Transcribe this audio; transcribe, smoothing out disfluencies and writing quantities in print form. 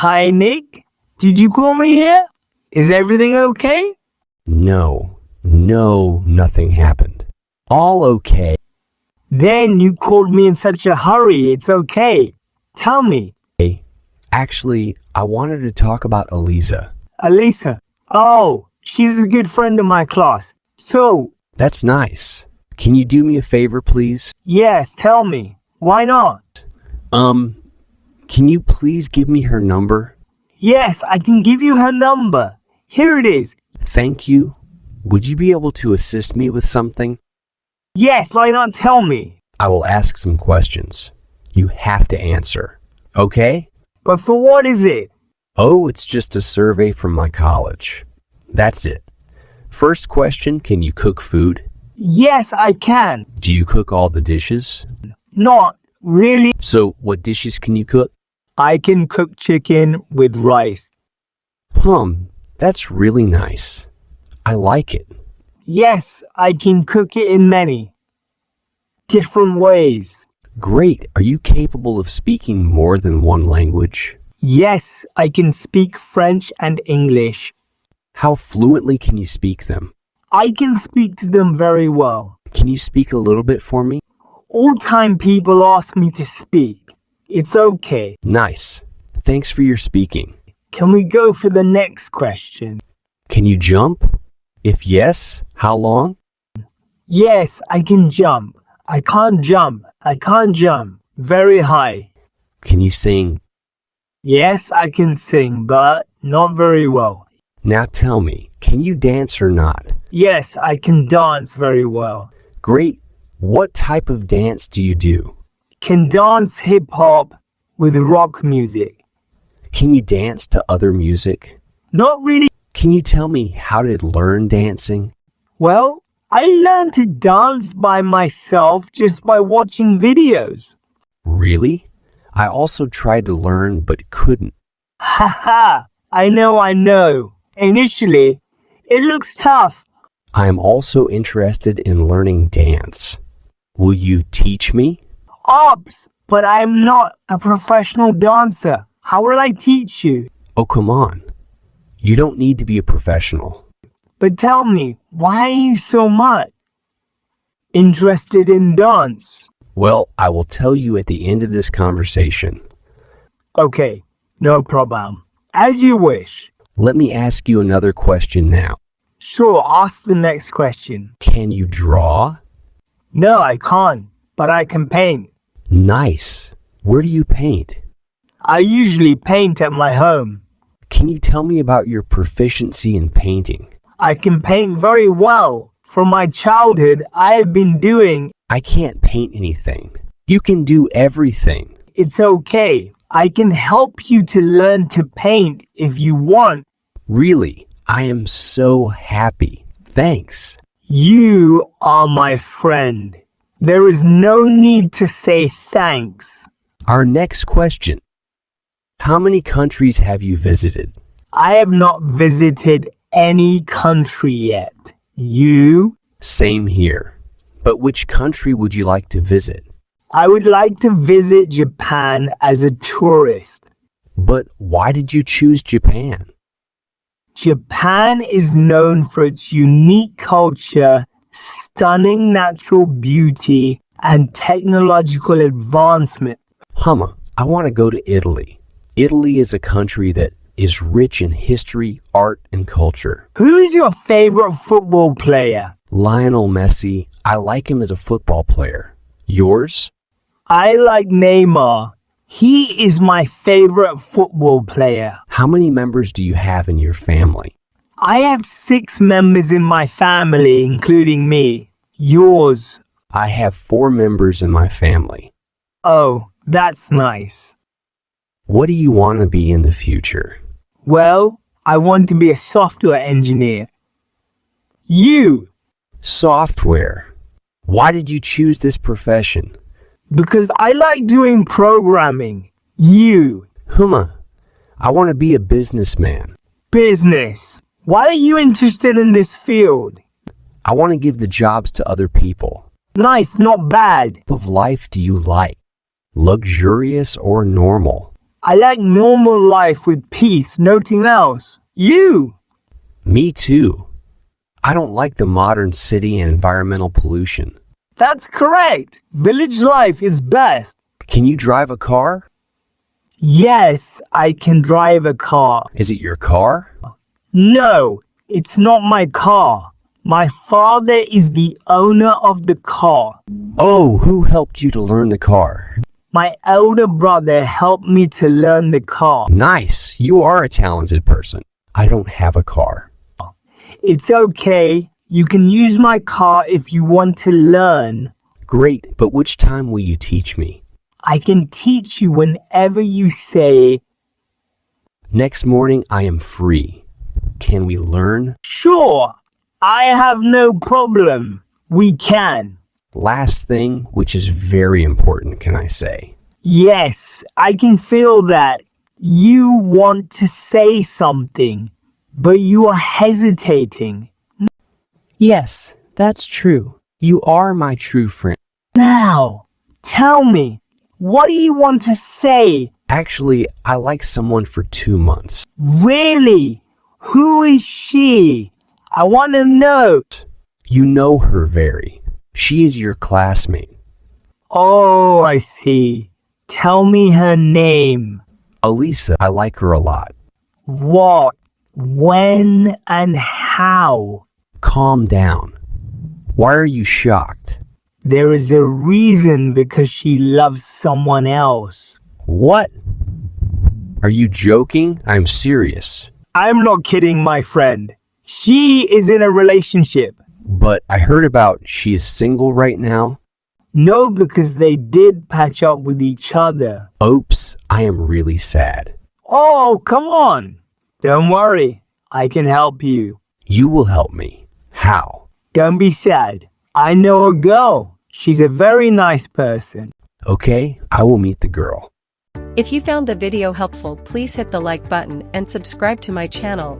Hi, Nick. Did you call me here? Is everything okay? No, nothing happened. All okay. Then you called me in such a hurry. It's okay. Tell me. Actually, I wanted to talk about Eliza. Elisa. Oh, she's a good friend of my class. So, That's nice. Can you do me a favor, please? yes, tell me. Why not? Can you please give me her number? Yes, I can give you her number. Here it is. Thank you. Would you be able to assist me with something? Yes, why not tell me? I will ask some questions. You have to answer. Okay? But for what is it? Oh, it's just a survey from my college. That's it. First question, can you cook food? Yes, I can. Do you cook all the dishes? Not really. So, what dishes can you cook? I can cook chicken with rice. That's really nice. I like it. Yes, I can cook it in many different ways. Great. Are you capable of speaking more than one language? Yes, I can speak French and English. How fluently can you speak them? I can speak to them very well. Can you speak a little bit for me? All time people ask me to speak. It's okay. Nice. Thanks for your speaking. Can we go for the next question? Can you jump? If yes, how long? Yes, I can jump. I can't jump. I can't jump very high. Can you sing? Yes, I can sing, but not very well. Now tell me, can you dance or not? Yes, I can dance very well. Great. What type of dance do you do? Can dance hip hop with rock music. Can you dance to other music? Not really. Can you tell me how to learn dancing? Well, I learned to dance by myself just by watching videos. Really? I also tried to learn but couldn't. Haha, I know. Initially, it looks tough. I am also interested in learning dance. Will you teach me? Ops, but I'm not a professional dancer. How will I teach you? Oh, come on. You don't need to be a professional. But tell me, why are you so much interested in dance? Well, I will tell you at the end of this conversation. Okay, no problem. As you wish. Let me ask you another question now. Sure, ask the next question. Can you draw? No, I can't, but I can paint. Nice. Where do you paint? I usually paint at my home. Can you tell me about your proficiency in painting? I can paint very well. From my childhood, I have been doing. I can't paint anything. You can do everything. It's okay. I can help you to learn to paint if you want. Really, I am so happy. Thanks. You are my friend. There is no need to say thanks. Our next question. How many countries have you visited? I have not visited any country yet. You? Same here. But which country would you like to visit? I would like to visit Japan as a tourist. But why did you choose Japan? Japan is known for its unique culture, stunning natural beauty, and technological advancement. I want to go to Italy. Italy is a country that is rich in history, art, and culture. Who is your favorite football player? Lionel Messi. I like him as a football player. Yours? I like Neymar. He is my favorite football player. How many members do you have in your family? I have 6 members in my family, including me. Yours? I have 4 members in my family. Oh, that's nice. What do you want to be in the future? Well, I want to be a software engineer. You? Software. Why did you choose this profession? Because I like doing programming. You? I want to be a businessman. Business. Why are you interested in this field? I want to give the jobs to other people. Nice, not bad. What type of life do you like? Luxurious or normal? I like normal life with peace, nothing else. You? Me too. I don't like the modern city and environmental pollution. That's correct. Village life is best. Can you drive a car? Yes, I can drive a car. Is it your car? No, it's not my car. My father is the owner of the car. Oh, who helped you to learn the car? My elder brother helped me to learn the car. Nice. You are a talented person. I don't have a car. It's okay. You can use my car if you want to learn. Great, but which time will you teach me? I can teach you whenever you say, Next morning I am free. Can we learn? sure, I have no problem. We can. Last thing, which is very important, can I say? Yes, I can feel that. You want to say something, but you are hesitating. Yes, that's true. You are my true friend. Now, tell me, what do you want to say? Actually, I like someone for 2 months. Really? Who is she? I want to know. You know her very. She is your classmate. Oh, I see. Tell me her name. Elisa, I like her a lot. What? When and how? Calm down. Why are you shocked? There is a reason because she loves someone else. What? Are you joking? I'm serious. I'm not kidding, my friend. She is in a relationship. But I heard about she is single right now. No, because they did patch up with each other. Oops, I am really sad. Oh, come on. Don't worry. I can help you. You will help me. How? Don't be sad. I know a girl. She's a very nice person. Okay, I will meet the girl. If you found the video helpful, please hit the like button and subscribe to my channel.